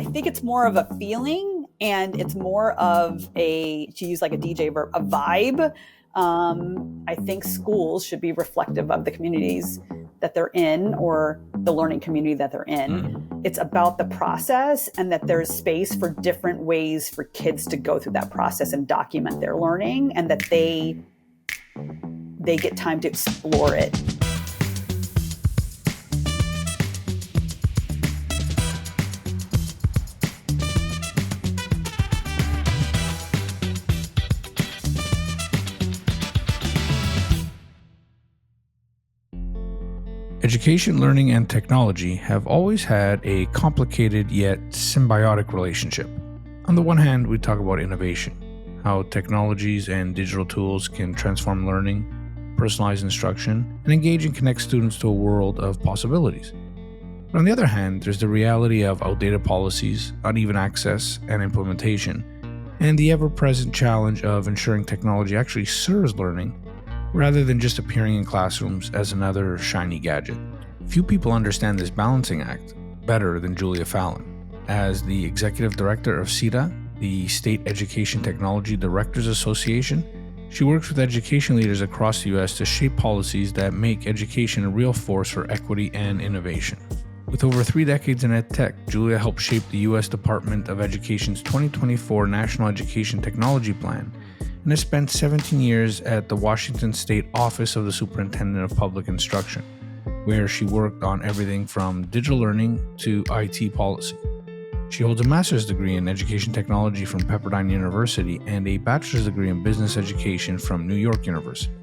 I think it's more of a feeling, and it's more of to use like a DJ verb, a vibe. I think schools should be reflective of the communities that they're in, or the learning community that they're in. It's about the process, and that there's space for different ways for kids to go through that process and document their learning, and that they get time to explore it. Education, learning, and technology have always had a complicated yet symbiotic relationship. On the one hand, we talk about innovation, how technologies and digital tools can transform learning, personalize instruction, and engage and connect students to a world of possibilities. But on the other hand, there's the reality of outdated policies, uneven access and implementation, and the ever-present challenge of ensuring technology actually serves learning rather than just appearing in classrooms as another shiny gadget. Few people understand this balancing act better than Julia Fallon. As the Executive Director of SETDA, the State Education Technology Directors Association, she works with education leaders across the U.S. to shape policies that make education a real force for equity and innovation. With over 3 decades in EdTech, Julia helped shape the U.S. Department of Education's 2024 National Education Technology Plan, and has spent 17 years at the Washington State Office of the Superintendent of Public Instruction, where she worked on everything from digital learning to IT policy. She holds a master's degree in education technology from Pepperdine University and a bachelor's degree in business education from New York University,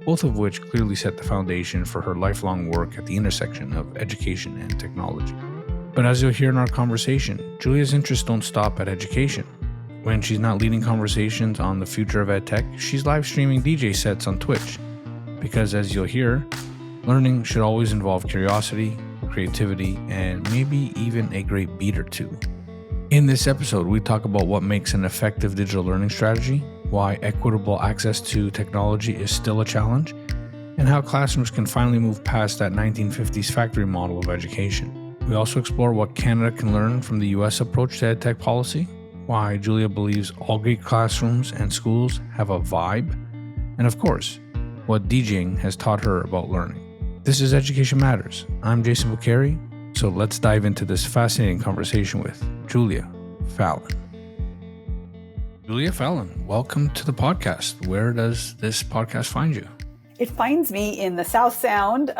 both of which clearly set the foundation for her lifelong work at the intersection of education and technology. But as you'll hear in our conversation, Julia's interests don't stop at education. When she's not leading conversations on the future of EdTech, she's live streaming DJ sets on Twitch. Because as you'll hear, learning should always involve curiosity, creativity, and maybe even a great beat or two. In this episode, we talk about what makes an effective digital learning strategy, why equitable access to technology is still a challenge, and how classrooms can finally move past that 1950s factory model of education. We also explore what Canada can learn from the US approach to EdTech policy, why Julia believes all great classrooms and schools have a vibe, and of course, what DJing has taught her about learning. This is Education Matters. I'm Jason Bukhari, so let's dive into this fascinating conversation with Julia Fallon. Julia Fallon, welcome to the podcast. Where does this podcast find you? It finds me in the South Sound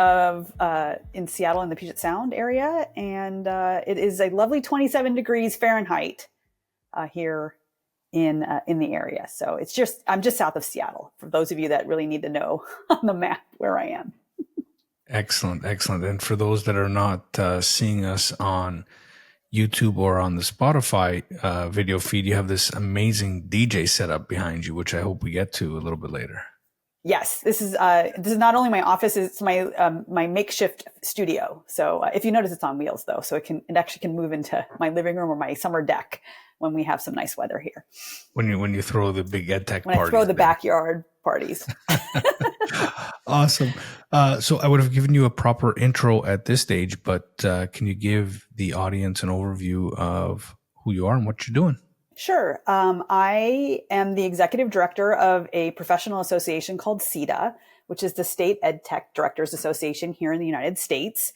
in Seattle, in the Puget Sound area, and it is a lovely 27 degrees Fahrenheit here in the area. So I'm just south of Seattle, for those of you that really need to know on the map where I am. Excellent. And for those that are not seeing us on YouTube or on the Spotify video feed, you have this amazing DJ setup behind you, which I hope we get to a little bit later. Yes, this is not only my office; it's my makeshift studio. So if you notice, it's on wheels though, so it actually can move into my living room or my summer deck when we have some nice weather here. When you throw the big EdTech parties. When I throw the backyard parties. Awesome. So I would have given you a proper intro at this stage, but can you give the audience an overview of who you are and what you're doing? Sure. I am the executive director of a professional association called SETDA, which is the State EdTech Directors Association here in the United States.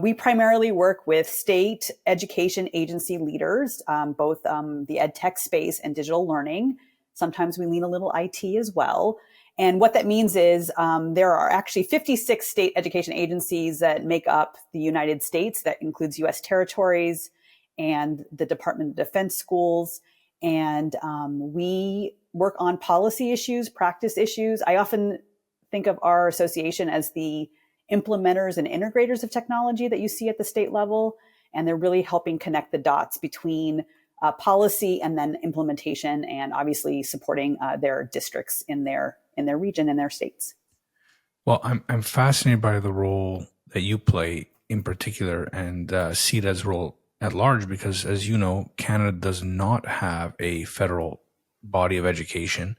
We primarily work with state education agency leaders, both the EdTech space and digital learning. Sometimes we lean a little IT as well. And what that means is there are actually 56 state education agencies that make up the United States. That includes U.S. territories and the Department of Defense schools. And we work on policy issues, practice issues. I often think of our association as the implementers and integrators of technology that you see at the state level. And they're really helping connect the dots between policy and then implementation, and obviously supporting their districts in their region and their states. Well, I'm fascinated by the role that you play in particular, and SETDA's role at large, because as you know, Canada does not have a federal body of education.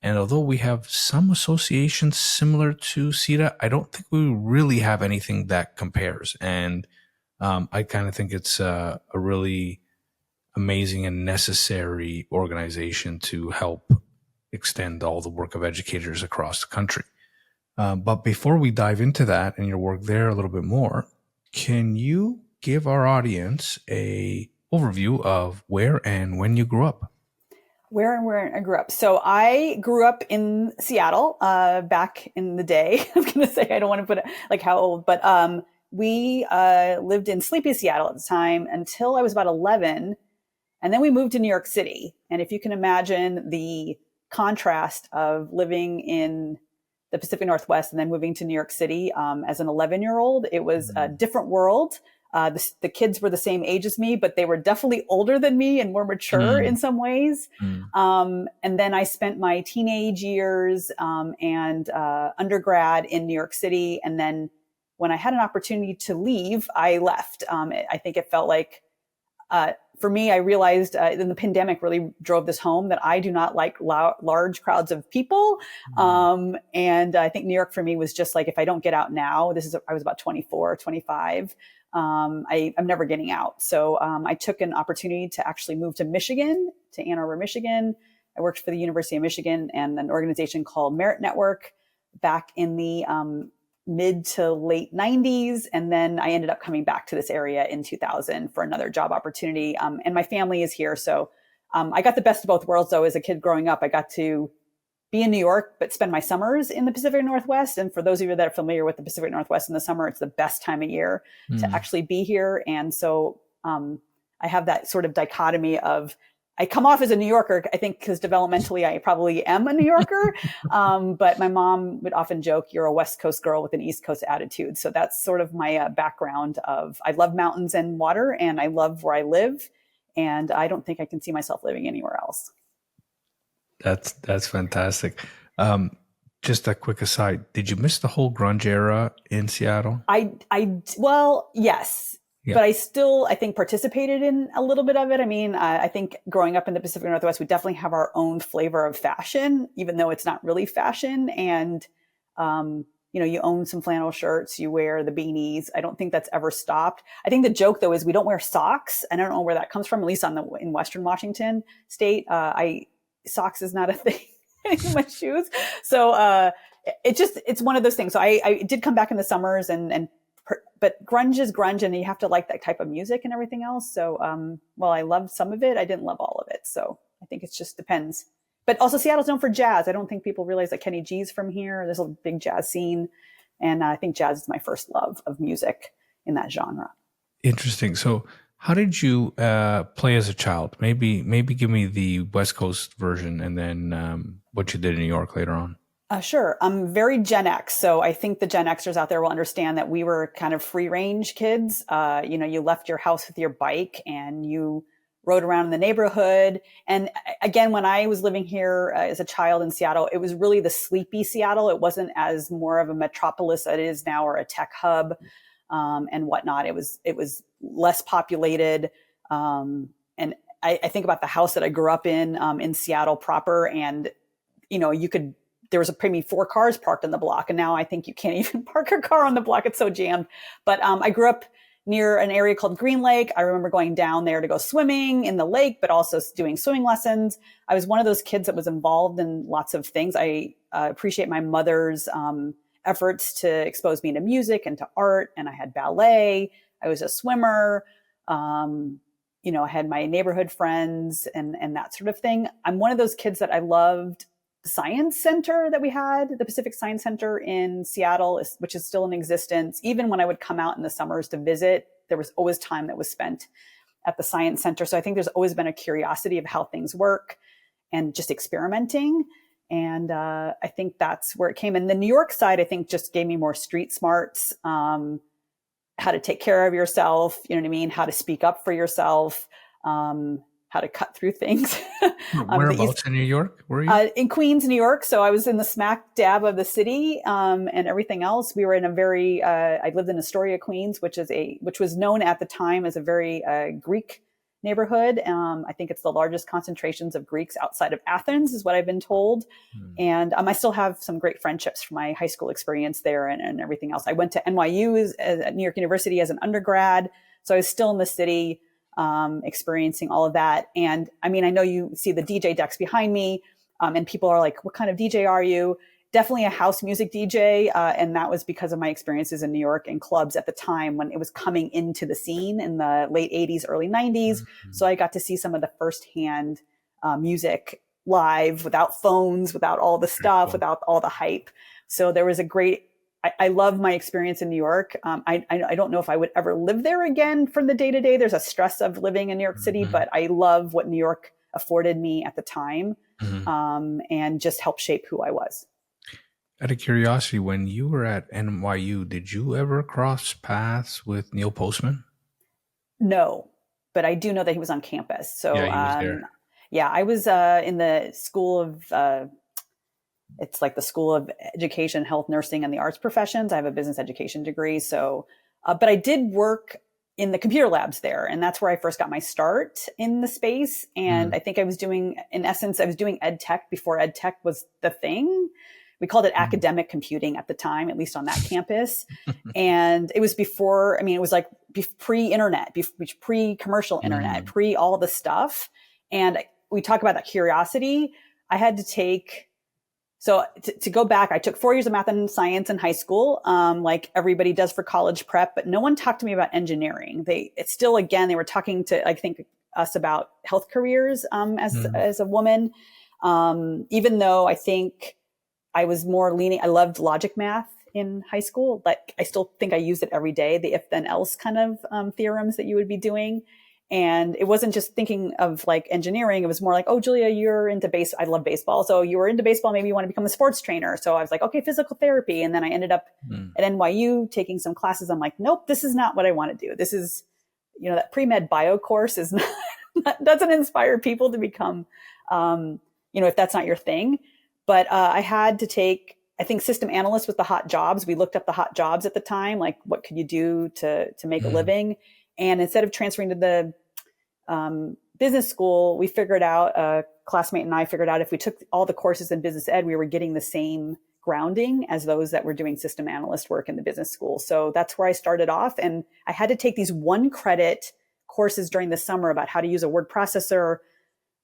And although we have some associations similar to SETDA, I don't think we really have anything that compares. And I kind of think it's a really amazing and necessary organization to help extend all the work of educators across the country. But before we dive into that and your work there a little bit more, can you give our audience a overview of where and when you grew up? Where I grew up. So I grew up in Seattle, back in the day. I'm going to say, I don't want to put it like how old, but, we, lived in sleepy Seattle at the time until I was about 11. And then we moved to New York City. And if you can imagine the contrast of living in the Pacific Northwest and then moving to New York City, as an 11-year-old, it was a different world. The kids were the same age as me, but they were definitely older than me and more mature in some ways. And then I spent my teenage years, and undergrad in New York City. And then when I had an opportunity to leave, I left. I think it felt like, for me, I realized then the pandemic really drove this home that I do not like large crowds of people. And I think New York for me was just like, if I don't get out now, I was about 24, 25. I'm never getting out. So I took an opportunity to actually move to Michigan, to Ann Arbor, Michigan. I worked for the University of Michigan and an organization called Merit Network back in the mid to late 90s. And then I ended up coming back to this area in 2000 for another job opportunity. And my family is here. So I got the best of both worlds, though. As a kid growing up, I got to be in New York, but spend my summers in the Pacific Northwest. And for those of you that are familiar with the Pacific Northwest in the summer, it's the best time of year to actually be here. And so I have that sort of dichotomy of, I come off as a New Yorker, I think, because developmentally I probably am a New Yorker. But my mom would often joke, you're a West Coast girl with an East Coast attitude. So that's sort of my background of, I love mountains and water, and I love where I live. And I don't think I can see myself living anywhere else. That's fantastic. Just a quick aside, did you miss the whole grunge era in Seattle? Well, yes. Yeah. But I think, participated in a little bit of it. I mean, I think growing up in the Pacific Northwest, we definitely have our own flavor of fashion, even though it's not really fashion. And, you own some flannel shirts, you wear the beanies. I don't think that's ever stopped. I think the joke, though, is we don't wear socks. And I don't know where that comes from, at least in Western Washington state. Socks is not a thing in my shoes. So it's one of those things. So I did come back in the summers but grunge is grunge, and you have to like that type of music and everything else. So, while I loved some of it, I didn't love all of it. So I think it just depends. But also Seattle's known for jazz. I don't think people realize that Kenny G's from here. There's a big jazz scene. And I think jazz is my first love of music in that genre. Interesting. So how did you play as a child? Maybe give me the West Coast version, and then what you did in New York later on. Sure. I'm very Gen X. So I think the Gen Xers out there will understand that we were kind of free range kids. You left your house with your bike and you rode around in the neighborhood. And again, when I was living here as a child in Seattle, it was really the sleepy Seattle. It wasn't as more of a metropolis that it is now, or a tech hub and whatnot. It was less populated. And I think about the house that I grew up in Seattle proper. And, there was maybe 4 cars parked on the block. And now I think you can't even park a car on the block. It's so jammed. But I grew up near an area called Green Lake. I remember going down there to go swimming in the lake, but also doing swimming lessons. I was one of those kids that was involved in lots of things. I appreciate my mother's efforts to expose me to music and to art. And I had ballet. I was a swimmer. I had my neighborhood friends and that sort of thing. I'm one of those kids that I loved the science center that we had, the Pacific Science Center in Seattle, which is still in existence. Even when I would come out in the summers to visit, there was always time that was spent at the science center. So I think there's always been a curiosity of how things work and just experimenting. And I think that's where it came. And the New York side, I think, just gave me more street smarts, how to take care of yourself, you know what I mean? How to speak up for yourself, how to cut through things. Whereabouts in New York were you? In Queens, New York. So I was in the smack dab of the city, and everything else. We were in a very, I lived in Astoria, Queens, which was known at the time as a very Greek neighborhood. I think it's the largest concentrations of Greeks outside of Athens, is what I've been told. And I still have some great friendships from my high school experience there and everything else. I went to NYU at New York University as an undergrad. So I was still in the city. experiencing all of that. And I mean, I know you see the DJ decks behind me, and people are like, what kind of DJ are you? Definitely a house music DJ. And that was because of my experiences in New York and clubs at the time when it was coming into the scene in the late 80s, early 90s. Mm-hmm. So I got to see some of the firsthand music live without phones, without all the stuff, Cool. without all the hype. So there was a great, I love my experience in New York. I don't know if I would ever live there again from the day to day. There's a stress of living in New York City, Mm-hmm. but I love what New York afforded me at the time, Mm-hmm. and just helped shape who I was. Out of curiosity, when you were at NYU, did you ever cross paths with Neil Postman? No, but I do know that he was on campus. Yeah, So he was there. yeah, I was in the school of it's like the School of Education, Health, Nursing, and the Arts Professions. I have a business education degree. So, but I did work in the computer labs there. And that's where I first got my start in the space. And I think I was doing, in essence, I was doing EdTech before EdTech was the thing. We called it academic computing at the time, at least on that campus. And it was before, I mean, it was like pre-internet, pre-commercial internet, pre all the stuff. And we talk about that curiosity. I had to take, so to go back, I took 4 years of math and science in high school, like everybody does for college prep, but no one talked to me about engineering. It's still, again, they were talking to, I think, us about health careers as a woman, even though I think I was more leaning, I loved logic math in high school, but I still think I used it every day, the if then else kind of theorems that you would be doing. And it wasn't just thinking of like engineering. It was more like, oh, Julia, you're into base. I love baseball. So you were into baseball. Maybe you want to become a sports trainer. So I was like, okay, physical therapy. And then I ended up at NYU taking some classes. I'm like, nope, this is not what I want to do. This is, that pre-med bio course is not, doesn't inspire people to become, if that's not your thing. But I had to take, I think system analyst was the hot jobs. We looked up the hot jobs at the time, like what could you do to make a living? And instead of transferring to the business school, we figured out, a classmate and I figured out if we took all the courses in business ed, we were getting the same grounding as those that were doing system analyst work in the business school. So that's where I started off. And I had to take these 1 credit courses during the summer about how to use a word processor,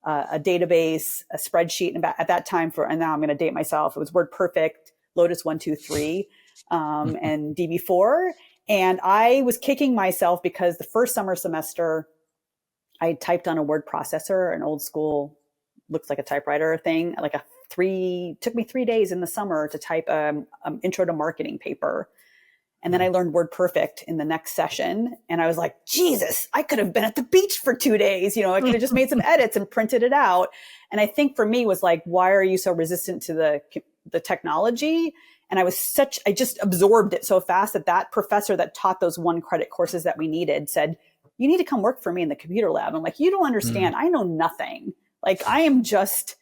a database, a spreadsheet. And at that time and now I'm going to date myself, it was WordPerfect, Lotus 123, and DB4. And I was kicking myself because the first summer semester, I typed on a word processor, an old school, looks like a typewriter thing, like took me 3 days in the summer to type intro to marketing paper. And then I learned WordPerfect in the next session. And I was like, Jesus, I could have been at the beach for 2 days. I could have just made some edits and printed it out. And I think for me was like, why are you so resistant to the technology? And I just absorbed it so fast that professor that taught those 1 credit courses that we needed said, you need to come work for me in the computer lab. I'm like, you don't understand. I know nothing. Like, I am just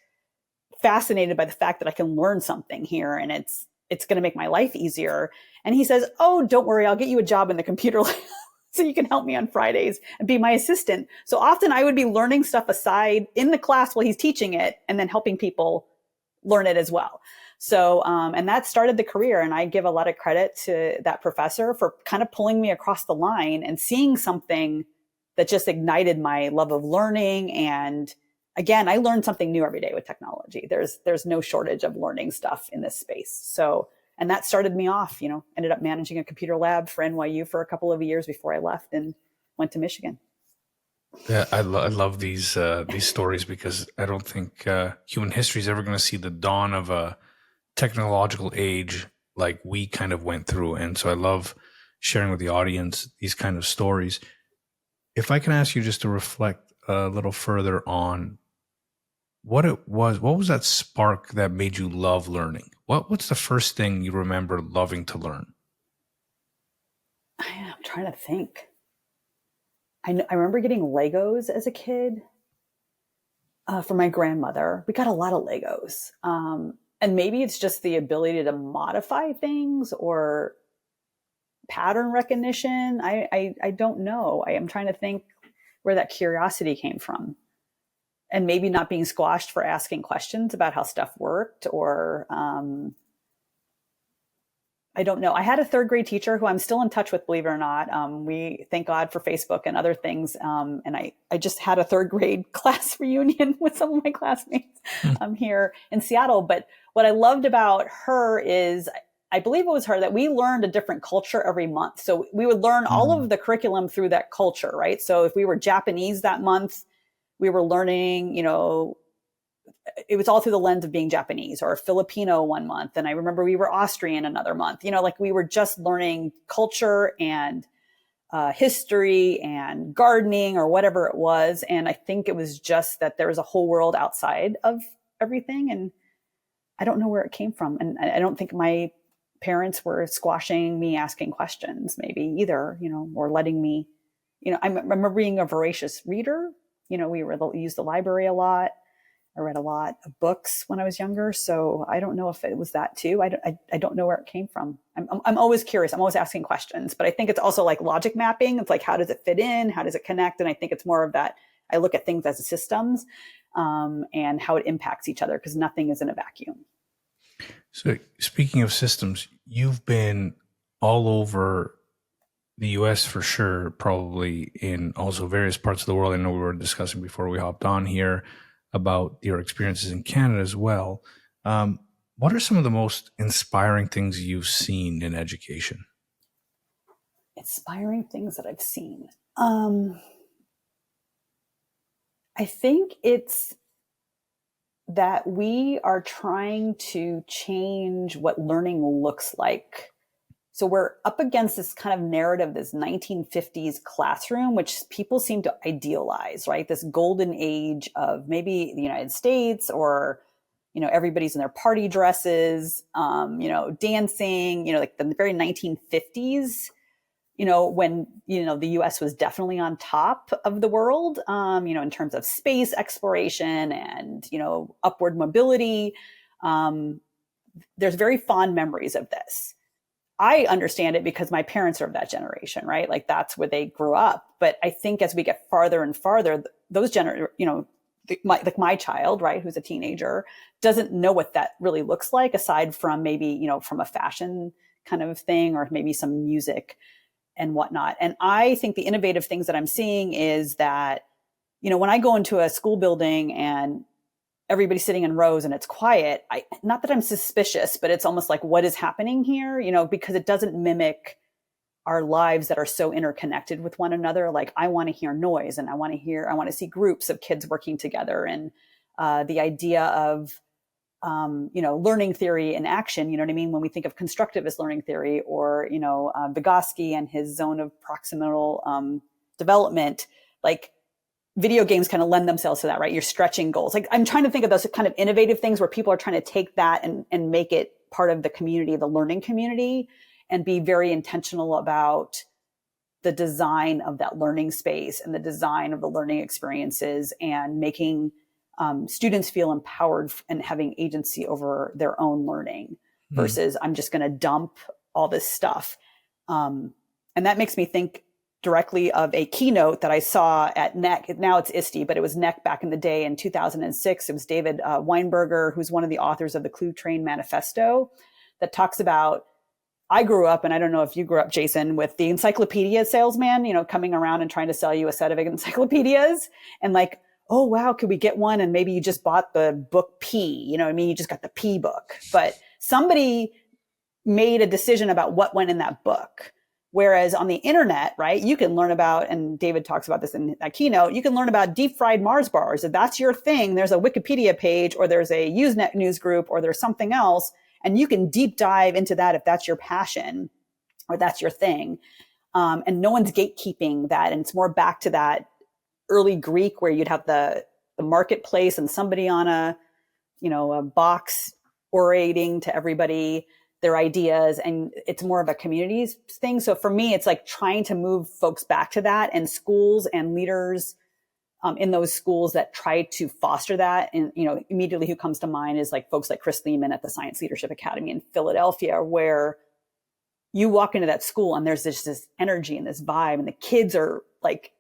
fascinated by the fact that I can learn something here and it's going to make my life easier. And he says, oh, don't worry. I'll get you a job in the computer lab so you can help me on Fridays and be my assistant. So often I would be learning stuff aside in the class while he's teaching it and then helping people learn it as well. So, and that started the career. And I give a lot of credit to that professor for kind of pulling me across the line and seeing something that just ignited my love of learning. And again, I learn something new every day with technology. There's no shortage of learning stuff in this space. So, and that started me off, ended up managing a computer lab for NYU for a couple of years before I left and went to Michigan. Yeah, I love these stories because I don't think human history is ever going to see the dawn of a technological age like we kind of went through. And so I love sharing with the audience these kind of stories. If I can ask you just to reflect a little further on what was that spark that made you love learning? What's the first thing you remember loving to learn? I'm trying to think. I remember getting Legos as a kid from my grandmother. We got a lot of Legos. And maybe it's just the ability to modify things or pattern recognition. I don't know. I am trying to think where that curiosity came from. And maybe not being squashed for asking questions about how stuff worked, or I don't know. I had a third grade teacher who I'm still in touch with, believe it or not. We thank God for Facebook and other things. And I just had a third grade class reunion with some of my classmates here in Seattle. But what I loved about her is, I believe it was her, that we learned a different culture every month. So we would learn all of the curriculum through that culture, right? So if we were Japanese that month, we were learning, it was all through the lens of being Japanese, or Filipino one month. And I remember we were Austrian another month, like we were just learning culture and history and gardening or whatever it was. And I think it was just that there was a whole world outside of everything. And I don't know where it came from. And I don't think my parents were squashing me asking questions maybe either, or letting me, I remember being a voracious reader. We used the library a lot. I read a lot of books when I was younger. So I don't know if it was that too. I don't know where it came from. I'm always curious. I'm always asking questions, but I think it's also like logic mapping. It's like, how does it fit in? How does it connect? And I think it's more of that. I look at things as systems, and how it impacts each other, because nothing is in a vacuum. So speaking of systems, you've been all over the US for sure, probably in also various parts of the world. I know we were discussing before we hopped on here about your experiences in Canada as well. What are some of the most inspiring things you've seen in education? Inspiring things that I've seen. I think it's that we are trying to change what learning looks like. So we're up against this kind of narrative, this 1950s classroom, which people seem to idealize, right? This golden age of maybe the United States, or, everybody's in their party dresses, dancing, like the very 1950s, when, the US was definitely on top of the world, in terms of space exploration and, upward mobility. There's very fond memories of this. I understand it because my parents are of that generation, right? Like that's where they grew up. But I think as we get farther and farther, those like my child, right, who's a teenager, doesn't know what that really looks like, aside from maybe, from a fashion kind of thing, or maybe some music and whatnot. And I think the innovative things that I'm seeing is that, when I go into a school building and everybody's sitting in rows and it's quiet, not that I'm suspicious, but it's almost like, what is happening here? Because it doesn't mimic our lives that are so interconnected with one another. Like I want to hear noise, and I want to see groups of kids working together. And the idea of, learning theory in action, you know what I mean? When we think of constructivist learning theory, or, Vygotsky and his zone of proximal development, like video games kind of lend themselves to that, right? You're stretching goals. Like I'm trying to think of those kind of innovative things where people are trying to take that and make it part of the community, the learning community, and be very intentional about the design of that learning space and the design of the learning experiences, and making students feel empowered and having agency over their own learning versus I'm just going to dump all this stuff. And that makes me think directly of a keynote that I saw at NEC. Now it's ISTE, but it was NEC back in the day in 2006. It was David Weinberger, who's one of the authors of the Clue Train Manifesto, that talks about, I grew up, and I don't know if you grew up, Jason, with the encyclopedia salesman, coming around and trying to sell you a set of encyclopedias, and like, oh, wow, could we get one? And maybe you just bought the book P, you just got the P book, but somebody made a decision about what went in that book. Whereas on the internet, right, you can learn about, and David talks about this in that keynote, you can learn about deep fried Mars bars. If that's your thing, there's a Wikipedia page, or there's a Usenet news group, or there's something else, and you can deep dive into that if that's your passion or that's your thing. And no one's gatekeeping that. And it's more back to that early Greek where you'd have the marketplace and somebody on a box orating to everybody their ideas, and it's more of a communities thing. So for me, it's like trying to move folks back to that, and schools and leaders in those schools that try to foster that. And, immediately who comes to mind is like folks like Chris Lehman at the Science Leadership Academy in Philadelphia, where you walk into that school and there's this energy and this vibe, and the kids are like,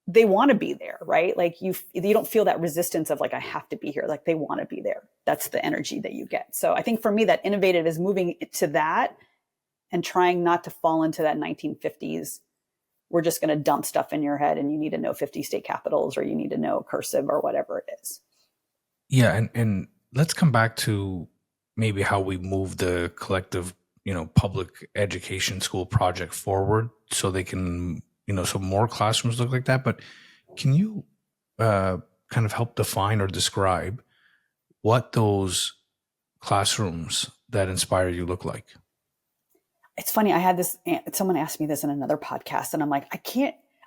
they want to be there, right? Like you don't feel that resistance of like, I have to be here. Like they want to be there. That's the energy that you get. So I think for me, that innovative is moving to that and trying not to fall into that 1950s. We're just going to dump stuff in your head and you need to know 50 state capitals or you need to know cursive or whatever it is. Yeah, and let's come back to maybe how we move the collective, public education school project forward so they can, so more classrooms look like that. But can you kind of help define or describe what those classrooms that inspire you look like? It's funny. I had this, someone asked me this in another podcast and I'm like,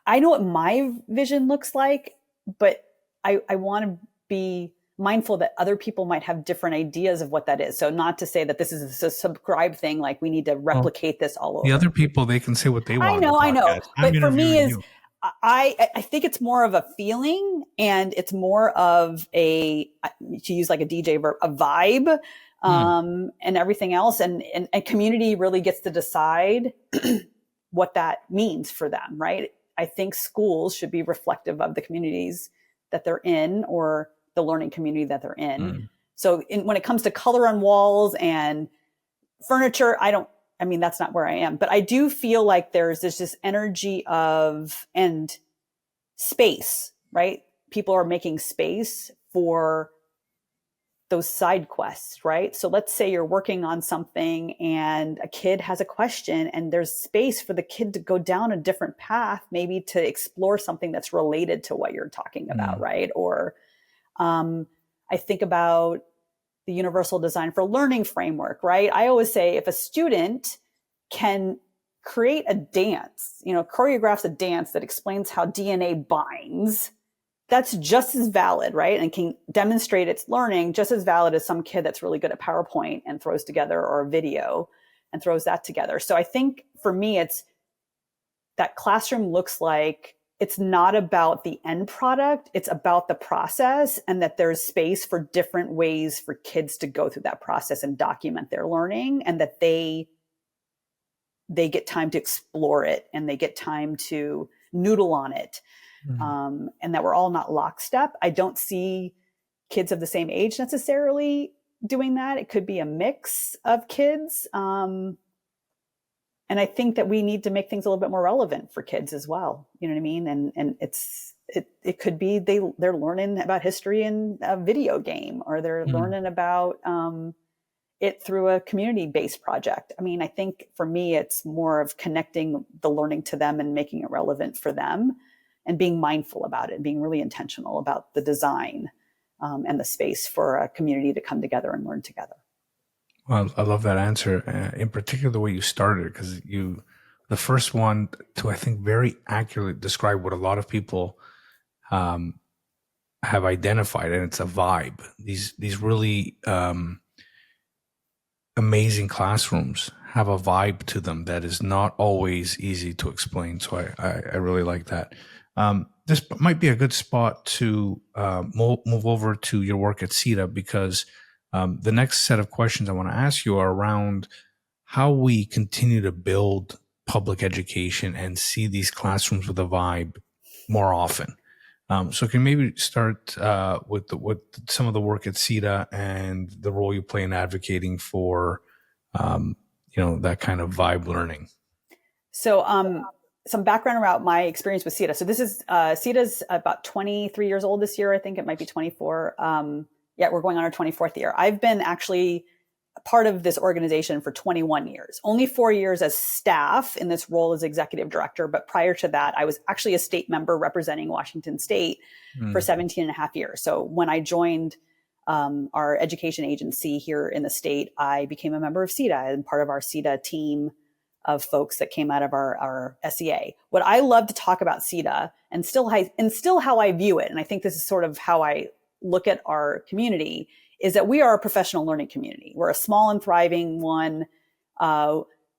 I know what my vision looks like, but I want to be mindful that other people might have different ideas of what that is. So not to say that this is a subscribe thing, like we need to replicate this all over. The other people, they can say what they want. I know. But for me is, you. I think it's more of a feeling and it's more of to use like a DJ verb, a vibe, and everything else. And community really gets to decide what that means for them, right? I think schools should be reflective of the communities that they're in or the learning community that they're in. So when it comes to color on walls and furniture, that's not where I am, but I do feel like there's this energy of, and space, right? People are making space for those side quests, right? So let's say you're working on something and a kid has a question and there's space for the kid to go down a different path, maybe to explore something that's related to what you're talking about, right? Or I think about the Universal Design for Learning framework, right? I always say if a student can create a dance, choreographs a dance that explains how DNA binds, that's just as valid, right? And can demonstrate its learning just as valid as some kid that's really good at PowerPoint and throws together, or a video and throws that together. So I think for me, it's that classroom looks like it's not about the end product, it's about the process, and that there's space for different ways for kids to go through that process and document their learning, and that they get time to explore it and they get time to noodle on it. And that we're all not lockstep. I don't see kids of the same age necessarily doing that. It could be a mix of kids. And I think that we need to make things a little bit more relevant for kids as well. You know what I mean? And it could be they're learning about history in a video game, or they're learning about it through a community-based project. I think for me, it's more of connecting the learning to them and making it relevant for them, and being mindful about it, and being really intentional about the design and the space for a community to come together and learn together. Well, I love that answer, in particular the way you started, because the first one to, I think, very accurately describe what a lot of people have identified, and it's a vibe. These really amazing classrooms have a vibe to them that is not always easy to explain. So I really like that. This might be a good spot to move over to your work at SETDA, because the next set of questions I want to ask you are around how we continue to build public education and see these classrooms with a vibe more often. So can you maybe start with some of the work at SETDA and the role you play in advocating for that kind of vibe learning? So some background about my experience with SETDA. So this is SETDA's about 23 years old this year. I think it might be 24. We're going on our 24th year. I've been actually part of this organization for 21 years, only 4 years as staff in this role as executive director. But prior to that, I was actually a state member representing Washington State for 17 and a half years. So when I joined our education agency here in the state, I became a member of SETDA and part of our SETDA team of folks that came out of our SEA. What I love to talk about SETDA and still how I view it, and I think this is sort of how I look at our community, is that we are a professional learning community. We're a small and thriving one.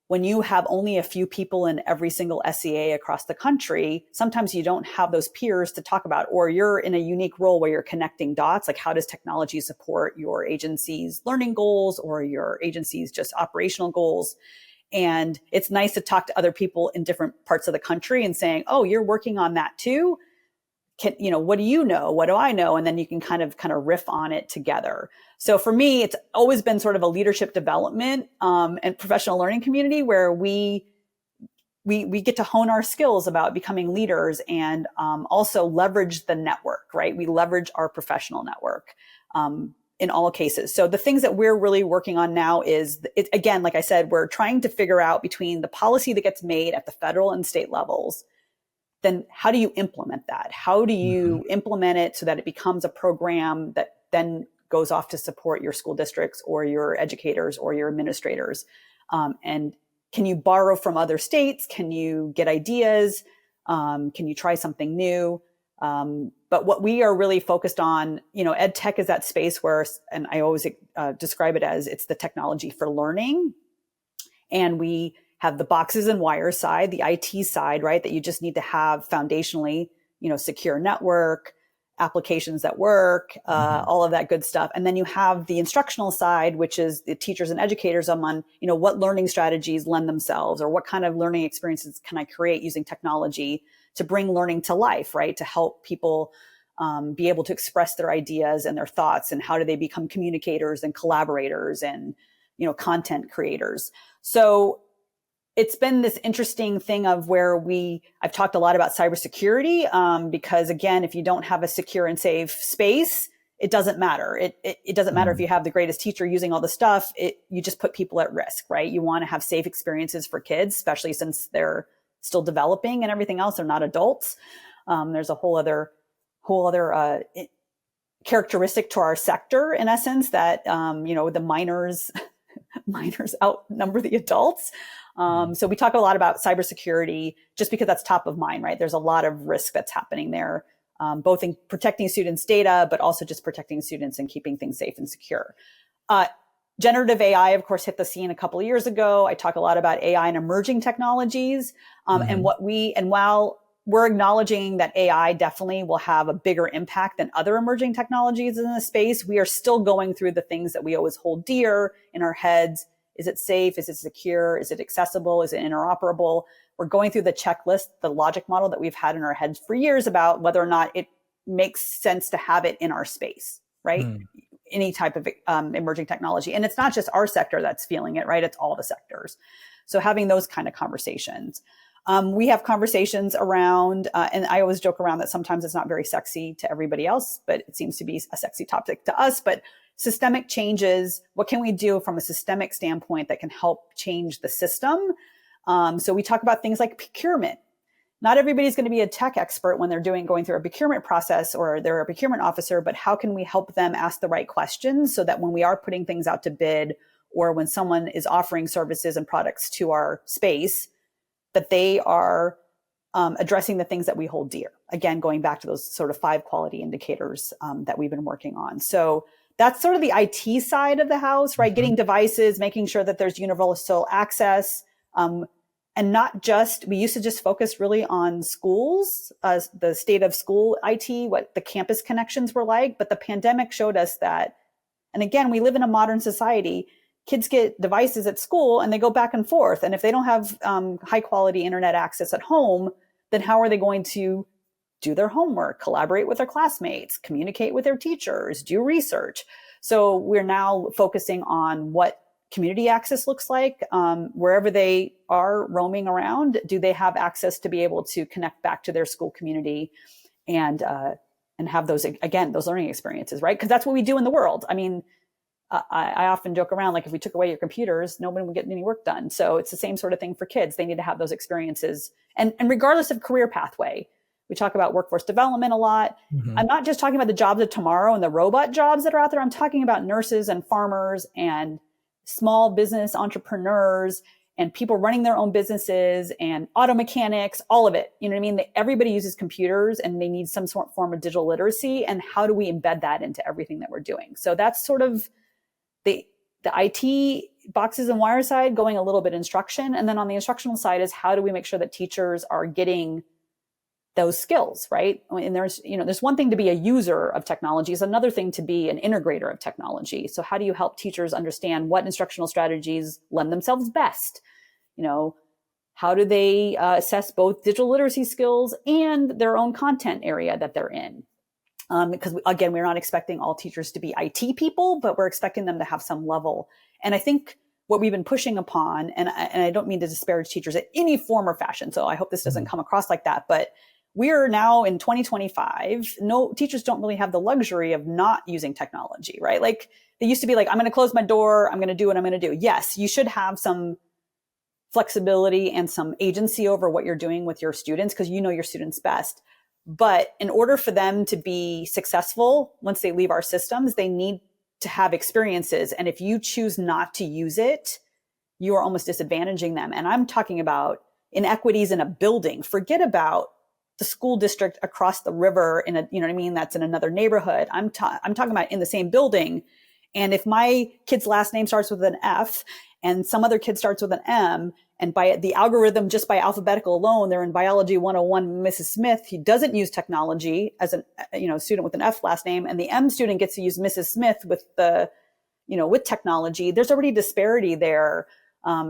When you have only a few people in every single SEA across the country, sometimes you don't have those peers to talk about, or you're in a unique role where you're connecting dots. Like, how does technology support your agency's learning goals or your agency's just operational goals? And it's nice to talk to other people in different parts of the country and saying, oh, you're working on that too. what do you know? What do I know? And then you can kind of riff on it together. So for me, it's always been sort of a leadership development and professional learning community where we get to hone our skills about becoming leaders and also leverage the network, right? We leverage our professional network in all cases. So the things that we're really working on now is, again, like I said, we're trying to figure out between the policy that gets made at the federal and state levels, then how do you implement that? How do you implement it so that it becomes a program that then goes off to support your school districts or your educators or your administrators? And can you borrow from other states? Can you get ideas? Can you try something new? But what we are really focused on, EdTech is that space where, and I always describe it as, it's the technology for learning. And we have the boxes and wires side, the IT side, right? That you just need to have foundationally, secure network, applications that work, all of that good stuff. And then you have the instructional side, which is the teachers and educators on, what learning strategies lend themselves, or what kind of learning experiences can I create using technology to bring learning to life, right? To help people be able to express their ideas and their thoughts, and how do they become communicators and collaborators and, content creators. So it's been this interesting thing of where I've talked a lot about cybersecurity, because again, if you don't have a secure and safe space, it doesn't matter. It doesn't matter if you have the greatest teacher using all the stuff, you just put people at risk, right? You want to have safe experiences for kids, especially since they're still developing and everything else. They're not adults. There's a whole other characteristic to our sector, in essence, that, the minors outnumber the adults. So we talk a lot about cybersecurity just because that's top of mind, right? There's a lot of risk that's happening there, both in protecting students' data, but also just protecting students and keeping things safe and secure. Generative AI, of course, hit the scene a couple of years ago. I talk a lot about AI and emerging technologies. And while we're acknowledging that AI definitely will have a bigger impact than other emerging technologies in the space, we are still going through the things that we always hold dear in our heads. Is it safe? Is it secure? Is it accessible? Is it interoperable? We're going through the checklist, the logic model that we've had in our heads for years about whether or not it makes sense to have it in our space, right? Any type of emerging technology. And it's not just our sector that's feeling it, right? It's all the sectors. So having those kind of conversations. We have conversations around, and I always joke around that sometimes it's not very sexy to everybody else, but it seems to be a sexy topic to us. But systemic changes, what can we do from a systemic standpoint that can help change the system? So we talk about things like procurement. Not everybody's going to be a tech expert when they're going through a procurement process or they're a procurement officer, but how can we help them ask the right questions so that when we are putting things out to bid, or when someone is offering services and products to our space, that they are addressing the things that we hold dear. Again, going back to those sort of 5 quality indicators that we've been working on. So that's sort of the IT side of the house, right? Getting devices, making sure that there's universal access, and not just, we used to just focus really on schools, the state of school IT, what the campus connections were like. But the pandemic showed us that, and again, we live in a modern society. Kids get devices at school and they go back and forth. And if they don't have high quality internet access at home, then how are they going to do their homework, collaborate with their classmates, communicate with their teachers, do research? So we're now focusing on what community access looks like. Wherever they are roaming around, do they have access to be able to connect back to their school community and have those, again, those learning experiences, right? Because that's what we do in the world. I mean, I often joke around, like if we took away your computers, nobody would get any work done. So it's the same sort of thing for kids. They need to have those experiences. And regardless of career pathway, we talk about workforce development a lot. I'm not just talking about the jobs of tomorrow and the robot jobs that are out there. I'm talking about nurses and farmers and small business entrepreneurs and people running their own businesses and auto mechanics, all of it. You know what I mean? Everybody uses computers and they need some sort of form of digital literacy. And how do we embed that into everything that we're doing? So that's sort of the IT boxes and wire side, going a little bit instruction. And then on the instructional side is how do we make sure that teachers are getting those skills, right? And there's one thing to be a user of technology, is another thing to be an integrator of technology. So how do you help teachers understand what instructional strategies lend themselves best? How do they assess both digital literacy skills and their own content area that they're in? Because again, we're not expecting all teachers to be IT people, but we're expecting them to have some level. And I think what we've been pushing upon, and I don't mean to disparage teachers in any form or fashion, so I hope this doesn't come across like that, but we are now in 2025. No, teachers don't really have the luxury of not using technology, right? Like they used to be like, I'm going to close my door. I'm going to do what I'm going to do. Yes, you should have some flexibility and some agency over what you're doing with your students because you know your students best. But in order for them to be successful, once they leave our systems, they need to have experiences. And if you choose not to use it, you are almost disadvantaging them. And I'm talking about inequities in a building. Forget about the school district across the river in a, you know what I mean? That's in another neighborhood. I'm talking about in the same building. And if my kid's last name starts with an F and some other kid starts with an M, and by the algorithm, just by alphabetical alone, they're in biology 101, Mrs. Smith, he doesn't use technology as a student with an F last name, and the M student gets to use Mrs. Smith with the, with technology. There's already disparity there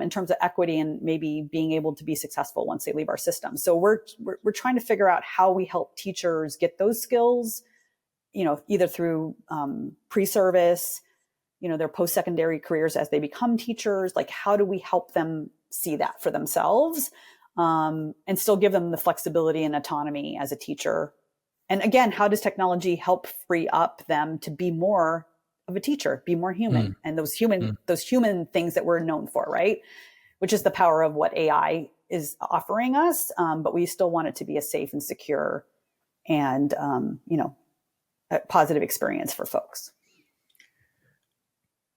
in terms of equity and maybe being able to be successful once they leave our system. So we're trying to figure out how we help teachers get those skills, either through pre-service, their post-secondary careers as they become teachers. Like, how do we help them see that for themselves and still give them the flexibility and autonomy as a teacher? And again, how does technology help free up them to be more of a teacher, be more human, and those human things that we're known for, right? Which is the power of what AI is offering us. But we still want it to be a safe and secure and, a positive experience for folks.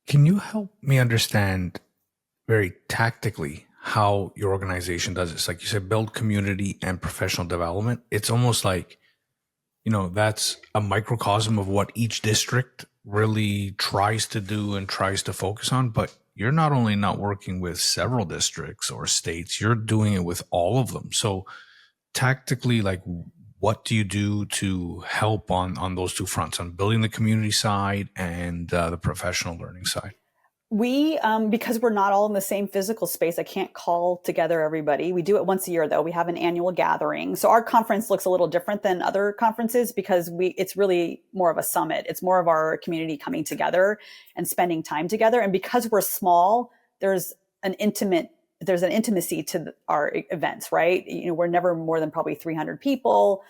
Can you help me understand very tactically how your organization does this? Like you said, build community and professional development. It's almost like, that's a microcosm of what each district really tries to do and tries to focus on. But you're not only not working with several districts or states, you're doing it with all of them. So tactically, like, what do you do to help on those two fronts, on building the community side and the professional learning side? We, because we're not all in the same physical space, I can't call together everybody. We do it once a year, though. We have an annual gathering. So our conference looks a little different than other conferences because it's really more of a summit. It's more of our community coming together and spending time together. And because we're small, there's an intimacy to our events, right? We're never more than probably 300 people.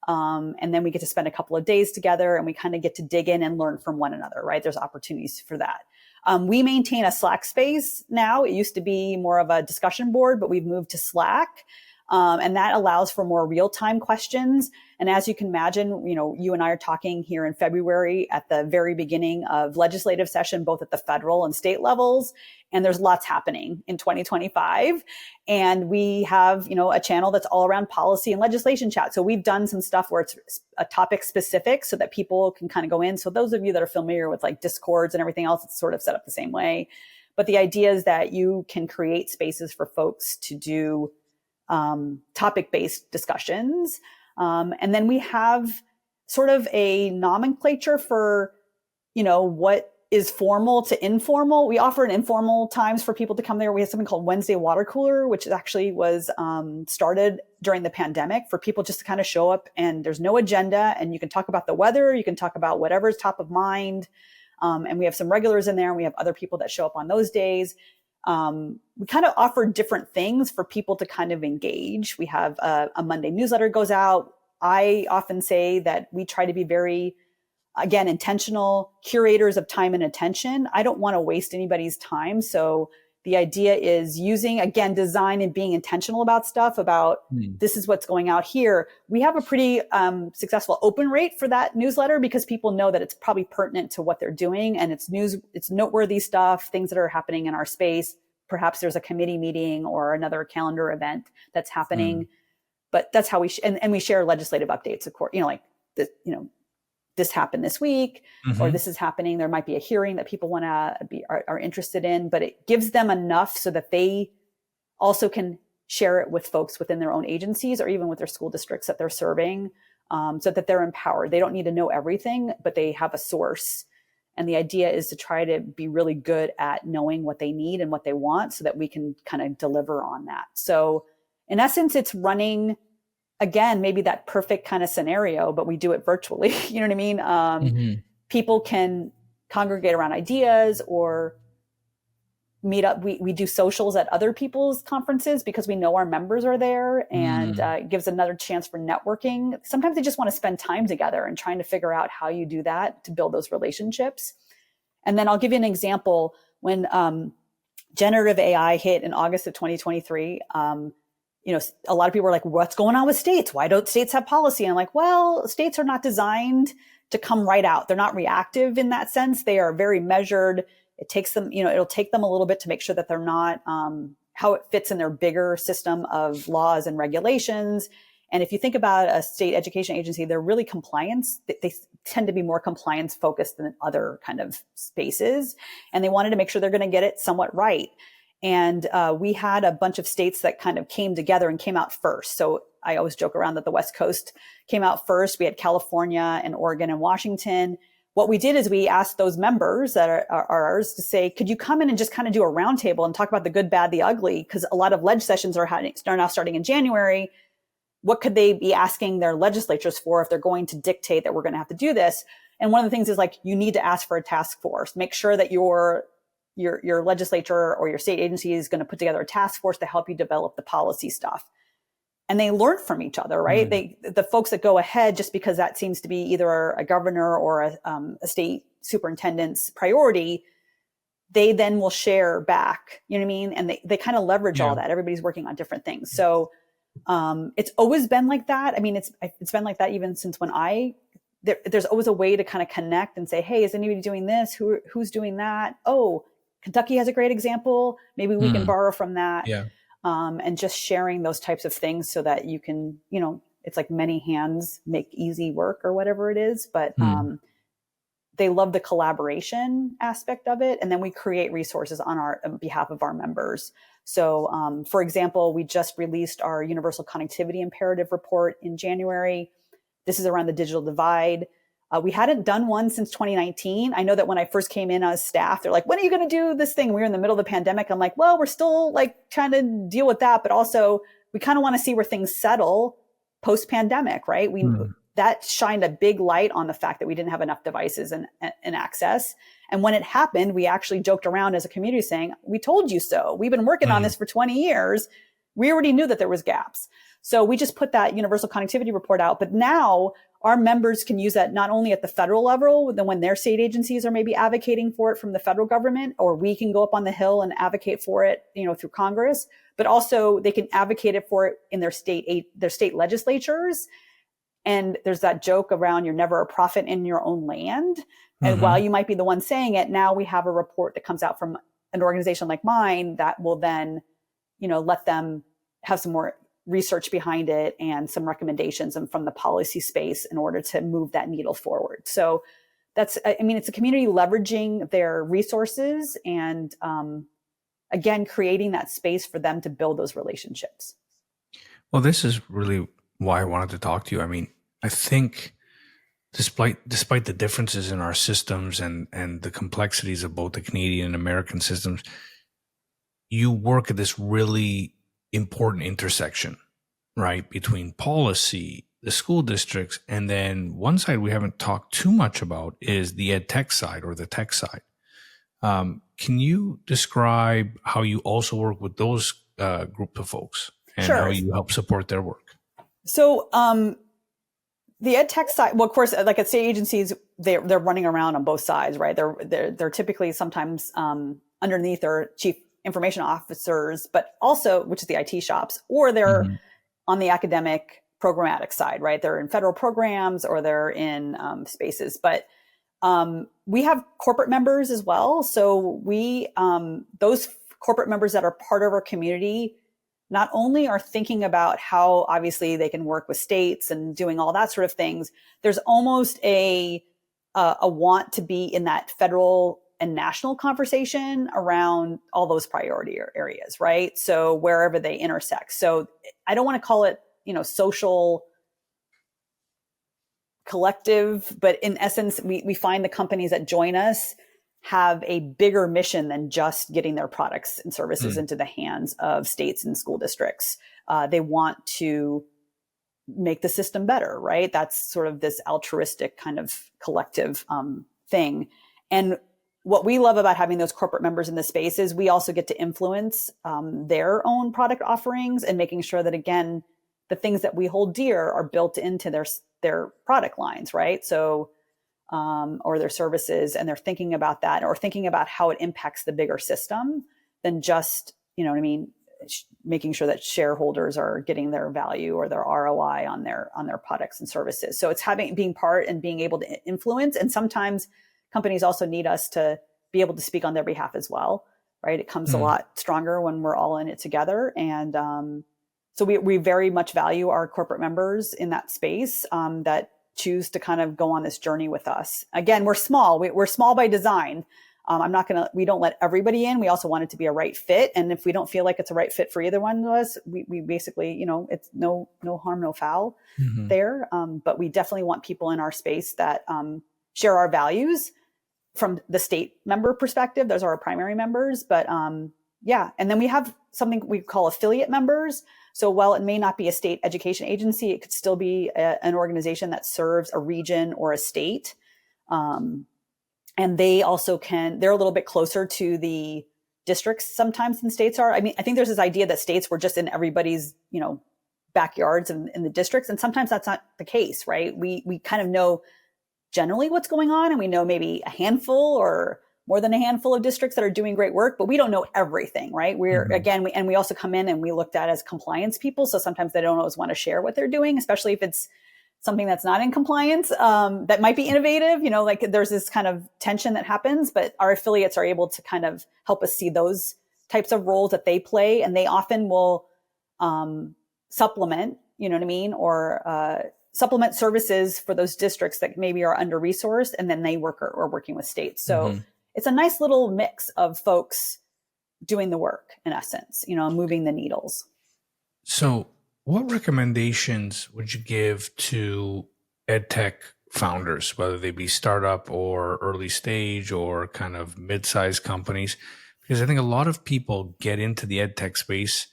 And then we get to spend a couple of days together and we kind of get to dig in and learn from one another, right? There's opportunities for that. We maintain a Slack space now. It used to be more of a discussion board, but we've moved to Slack. And that allows for more real-time questions. And as you can imagine, you and I are talking here in February at the very beginning of legislative session, both at the federal and state levels. And there's lots happening in 2025. And we have, a channel that's all around policy and legislation chat. So we've done some stuff where it's a topic specific so that people can kind of go in. So those of you that are familiar with like Discords and everything else, it's sort of set up the same way. But the idea is that you can create spaces for folks to do topic-based discussions. And then we have sort of a nomenclature for, what is formal to informal. We offer an informal times for people to come there. We have something called Wednesday Water Cooler, which actually was started during the pandemic for people just to kind of show up and there's no agenda and you can talk about the weather. You can talk about whatever's top of mind. And we have some regulars in there and we have other people that show up on those days. We kind of offer different things for people to kind of engage. We have a Monday newsletter goes out. I often say that we try to be very, again, intentional curators of time and attention. I don't want to waste anybody's time. So the idea is using, again, design and being intentional about stuff, about this is what's going out here. We have a pretty successful open rate for that newsletter because people know that it's probably pertinent to what they're doing and it's noteworthy stuff, things that are happening in our space. Perhaps there's a committee meeting or another calendar event that's happening. But that's how we, and we share legislative updates, of course, like this, this happened this week, or this is happening. There might be a hearing that people want to are interested in, but it gives them enough so that they also can share it with folks within their own agencies or even with their school districts that they're serving, so that they're empowered. They don't need to know everything, but they have a source. And the idea is to try to be really good at knowing what they need and what they want so that we can kind of deliver on that. So in essence, it's running, again, maybe that perfect kind of scenario, but we do it virtually. You know what I mean? Mm-hmm. People can congregate around ideas or meet up. We do socials at other people's conferences because we know our members are there, and it gives another chance for networking. Sometimes they just want to spend time together and trying to figure out how you do that to build those relationships. And then I'll give you an example. When generative AI hit in August of 2023, a lot of people were like, what's going on with states? Why don't states have policy? And I'm like, well, states are not designed to come right out. They're not reactive in that sense. They are very measured. It takes them, it'll take them a little bit to make sure that they're not, how it fits in their bigger system of laws and regulations. And if you think about a state education agency, they're really compliance. They tend to be more compliance focused than other kind of spaces. And they wanted to make sure they're going to get it somewhat right. And we had a bunch of states that kind of came together and came out first. So I always joke around that the West Coast came out first. We had California and Oregon and Washington. What we did is we asked those members that are ours to say, could you come in and just kind of do a roundtable and talk about the good, bad, the ugly? Because a lot of ledge sessions are now starting in January. What could they be asking their legislatures for if they're going to dictate that we're going to have to do this? And one of the things is like, you need to ask for a task force. Make sure that your legislature or your state agency is going to put together a task force to help you develop the policy stuff. And they learn from each other, right? The folks that go ahead, just because that seems to be either a governor or a state superintendent's priority, they then will share back, you know what I mean? And they kind of leverage all that. Everybody's working on different things. So it's always been like that. I mean, it's been like that even since when there's always a way to kind of connect and say, hey, is anybody doing this? Who's doing that? Oh, Kentucky has a great example. Maybe we can borrow from that. Yeah. And just sharing those types of things so that you can, it's like many hands make easy work or whatever it is. But they love the collaboration aspect of it. And then we create resources on behalf of our members. So, for example, we just released our Universal Connectivity Imperative report in January. This is around the digital divide. We hadn't done one since 2019. I know that when I first came in as staff, they're like, when are you going to do this thing? We were in the middle of the pandemic. I'm like, well, we're still like trying to deal with that. But also we kind of want to see where things settle post pandemic, right? That shined a big light on the fact that we didn't have enough devices and access. And when it happened, we actually joked around as a community saying, we told you so. We've been working on this for 20 years. We already knew that there was gaps. So we just put that universal connectivity report out. But now our members can use that not only at the federal level, then when their state agencies are maybe advocating for it from the federal government, or we can go up on the Hill and advocate for it, through Congress, but also they can advocate it for it in their state legislatures. And there's that joke around, you're never a prophet in your own land. And while you might be the one saying it, now we have a report that comes out from an organization like mine that will then, let them have some more research behind it and some recommendations and from the policy space in order to move that needle forward. So it's a community leveraging their resources and, again, creating that space for them to build those relationships. Well, this is really why I wanted to talk to you. I mean, I think despite the differences in our systems and the complexities of both the Canadian and American systems, you work at this really important intersection, right, between policy, the school districts, and then one side we haven't talked too much about is the EdTech side or the tech side. Can you describe how you also work with those group of folks and how you help support their work? So the EdTech side, well, of course, like at state agencies, they're running around on both sides, right? They're typically sometimes underneath their chief information officers, but also, which is the IT shops, or they're on the academic programmatic side, right? They're in federal programs or they're in spaces, but we have corporate members as well. So those corporate members that are part of our community not only are thinking about how obviously they can work with states and doing all that sort of things, there's almost a want to be in that federal and national conversation around all those priority areas, right? So wherever they intersect. So I don't want to call it, social collective, but in essence, we find the companies that join us have a bigger mission than just getting their products and services into the hands of states and school districts. They want to make the system better, right? That's sort of this altruistic kind of collective thing. And what we love about having those corporate members in the space is we also get to influence their own product offerings and making sure that, again, the things that we hold dear are built into their product lines, right? So, or their services, and they're thinking about that, or thinking about how it impacts the bigger system than just, you know what I mean, making sure that shareholders are getting their value or their ROI on their products and services. So it's being part and being able to influence. And sometimes companies also need us to be able to speak on their behalf as well, right? It comes a lot stronger when we're all in it together. And so we very much value our corporate members in that space that choose to kind of go on this journey with us. Again, we're small. We're small by design. We don't let everybody in. We also want it to be a right fit. And if we don't feel like it's a right fit for either one of us, we basically, you know, it's no harm, no foul there. But we definitely want people in our space that share our values from the state member perspective. Those are our primary members. But yeah. And then we have something we call affiliate members. So while it may not be a state education agency, it could still be an organization that serves a region or a state. And they also they're a little bit closer to the districts sometimes than states are. I mean, I think there's this idea that states were just in everybody's, you know, backyards and in the districts. And sometimes that's not the case, right? We kind of know generally what's going on, and we know maybe a handful or more than a handful of districts that are doing great work, but we don't know everything, right? We also come in and we looked at as compliance people. So sometimes they don't always want to share what they're doing, especially if it's something that's not in compliance, that might be innovative, you know, like there's this kind of tension that happens, but our affiliates are able to kind of help us see those types of roles that they play. And they often will supplement, you know what I mean? Or supplement services for those districts that maybe are under-resourced, and then they are working with states. So it's a nice little mix of folks doing the work, in essence, you know, moving the needles. So what recommendations would you give to EdTech founders, whether they be startup or early stage or kind of mid-sized companies? Because I think a lot of people get into the EdTech space,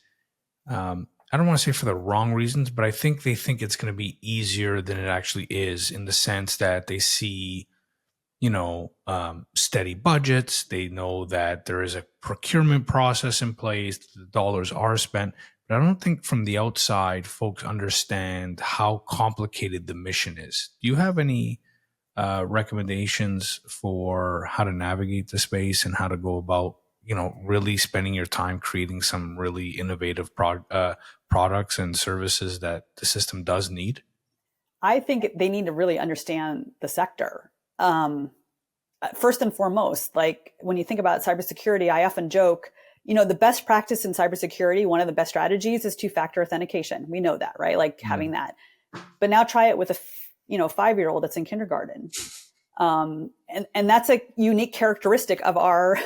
I don't want to say for the wrong reasons, but I think they think it's going to be easier than it actually is, in the sense that they see, you know, steady budgets. They know that there is a procurement process in place. The dollars are spent. But I don't think from the outside, folks understand how complicated the mission is. Do you have any recommendations for how to navigate the space and how to go about, you know, really spending your time creating some really innovative products and services that the system does need? I think they need to really understand the sector. First and foremost, like when you think about cybersecurity, I often joke, you know, the best practice in cybersecurity, one of the best strategies is two-factor authentication. We know that, right? Like having that. But now try it with a 5-year-old that's in kindergarten. And that's a unique characteristic of our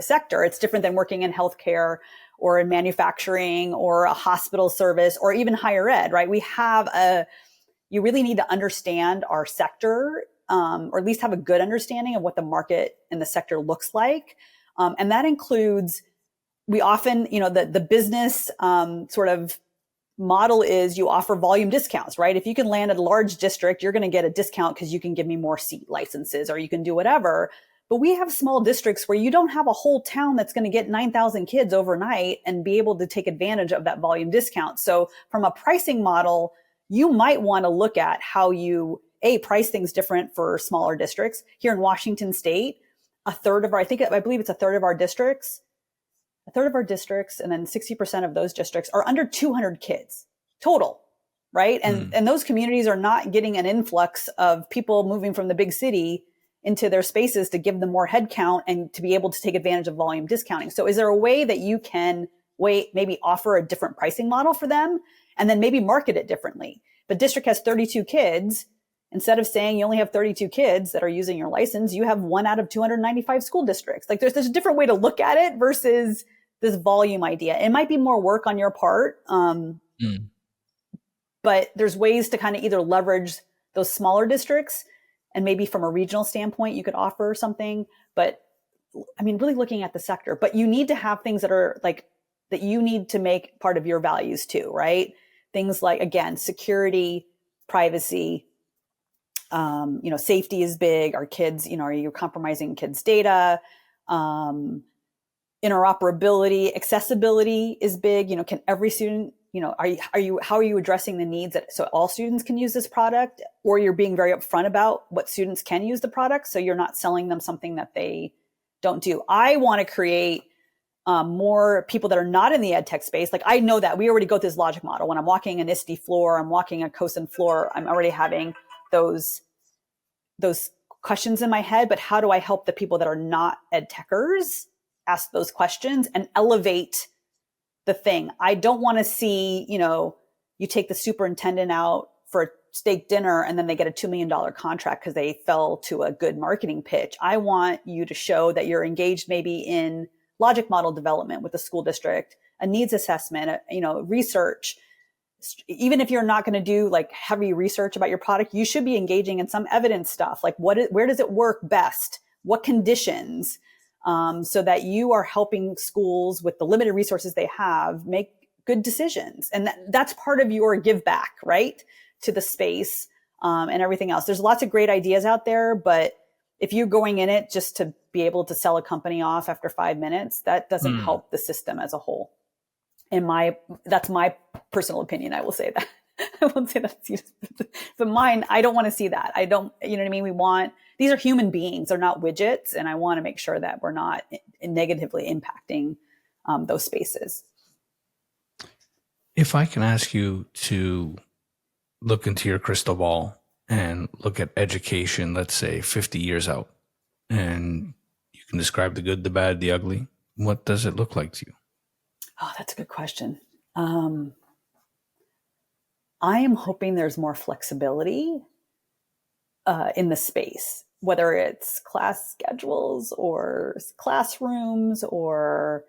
sector. It's different than working in healthcare or in manufacturing or a hospital service or even higher ed, right? You really need to understand our sector, or at least have a good understanding of what the market and the sector looks like. And that includes, we often, you know, the business sort of model is you offer volume discounts, right? If you can land at a large district, you're going to get a discount because you can give me more seat licenses or you can do whatever. But we have small districts where you don't have a whole town that's going to get 9,000 kids overnight and be able to take advantage of that volume discount. So from a pricing model, you might want to look at how you price things different for smaller districts. Here in Washington State, I believe it's a third of our districts, and then 60% of those districts are under 200 kids total, right? And those communities are not getting an influx of people moving from the big city into their spaces to give them more head count and to be able to take advantage of volume discounting. So is there a way that you can maybe offer a different pricing model for them and then maybe market it differently? The district has 32 kids. Instead of saying you only have 32 kids that are using your license, you have 1 out of 295 school districts. Like there's a different way to look at it versus this volume idea. It might be more work on your part, but there's ways to kind of either leverage those smaller districts, and maybe from a regional standpoint, you could offer something. But I mean, really looking at the sector, but you need to have things that are like, that you need to make part of your values too, right? Things like, again, security, privacy, safety is big. Our kids, are you compromising kids' data? Interoperability, accessibility is big. Can every student, how are you addressing the needs so all students can use this product, or you're being very upfront about what students can use the product, so you're not selling them something that they don't do. I want to create more people that are not in the ed tech space. Like, I know that we already go through this logic model. When I'm walking an ISTE floor, I'm walking a COSIN floor, I'm already having those questions in my head. But how do I help the people that are not ed techers ask those questions and elevate the thing? I don't want to see, you take the superintendent out for a steak dinner and then they get a $2 million contract because they fell to a good marketing pitch. I want you to show that you're engaged maybe in logic model development with the school district, a needs assessment, research. Even if you're not going to do like heavy research about your product, you should be engaging in some evidence stuff. Like, where does it work best? What conditions? So that you are helping schools with the limited resources they have make good decisions. And that's part of your give back, right, to the space and everything else. There's lots of great ideas out there, but if you're going in it just to be able to sell a company off after 5 minutes, that doesn't help the system as a whole. That's my personal opinion. I will say that. I won't say that, but mine, I don't want to see that. I don't, you know what I mean? These are human beings. They're not widgets. And I want to make sure that we're not negatively impacting those spaces. If I can ask you to look into your crystal ball and look at education, let's say 50 years out, and you can describe the good, the bad, the ugly, what does it look like to you? Oh, that's a good question. I am hoping there's more flexibility in the space, whether it's class schedules or classrooms or